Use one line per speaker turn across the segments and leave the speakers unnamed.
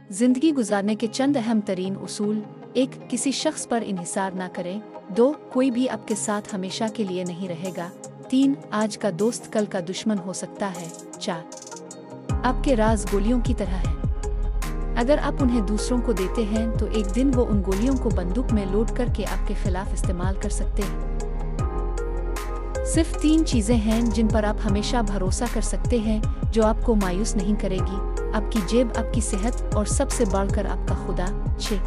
जिंदगी गुजारने के चंद अहम तरीन उसूल। 1. किसी शख्स पर इन्हिसार ना करें। 2. कोई भी आपके साथ हमेशा के लिए नहीं रहेगा। 3. आज का दोस्त कल का दुश्मन हो सकता है। 4. आपके राज गोलियों की तरह है, अगर आप उन्हें दूसरों को देते हैं तो एक दिन वो उन गोलियों को बंदूक में लोड करके आपके खिलाफ इस्तेमाल कर सकते हैं। सिर्फ 3 चीजें हैं जिन पर आप हमेशा भरोसा कर सकते हैं, जो आपको मायूस नहीं करेगी: आपकी जेब, आपकी सेहत और सबसे बढ़कर आपका खुदा। 6.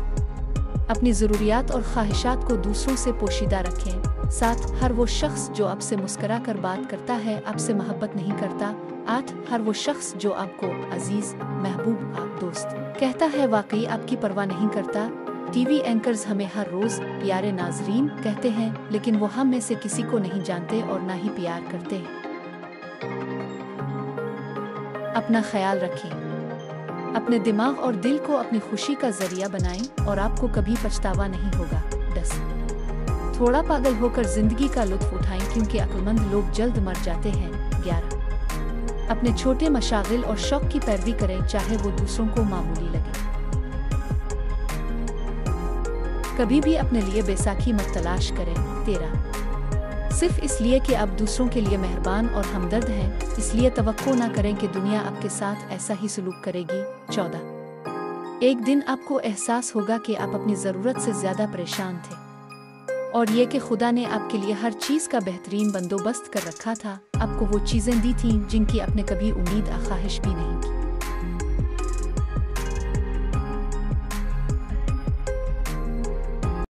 अपनी ज़रूरियात और ख्वाहिशात को दूसरों से पोशीदा रखें। 7. हर वो शख्स जो आपसे मुस्करा कर बात करता है आपसे मोहब्बत नहीं करता। 8. हर वो शख्स जो आपको अजीज, महबूब, आप दोस्त कहता है वाकई आपकी परवाह नहीं करता। टीवी एंकर्स हमें हर रोज प्यारे नाजरीन कहते हैं, लेकिन वो हम में से किसी को नहीं जानते और ना ही प्यार करते हैं। अपना ख्याल रखें, अपने दिमाग और दिल को अपनी खुशी का जरिया बनाएं और आपको कभी पछतावा नहीं होगा। 10. थोड़ा पागल होकर जिंदगी का लुत्फ उठाएं, क्योंकि अक्लमंद लोग जल्द मर जाते हैं। 11. अपने छोटे मशागिल और शौक की पैरवी करें, चाहे वो दूसरों को मामूली लगे। कभी भी अपने लिए बैसाखी मत तलाश करें। 13. सिर्फ इसलिए कि आप दूसरों के लिए मेहरबान और हमदर्द हैं, इसलिए तवक्को ना करें कि दुनिया आपके साथ ऐसा ही सलूक करेगी। 14. एक दिन आपको एहसास होगा कि आप अपनी ज़रूरत से ज़्यादा परेशान थे, और ये कि खुदा ने आपके लिए हर चीज़ का बेहतरीन बंदोबस्त कर रखा था। आपको वो चीज़ें दी थीं जिनकी आपने कभी उम्मीद या ख्वाहिश भी नहीं की।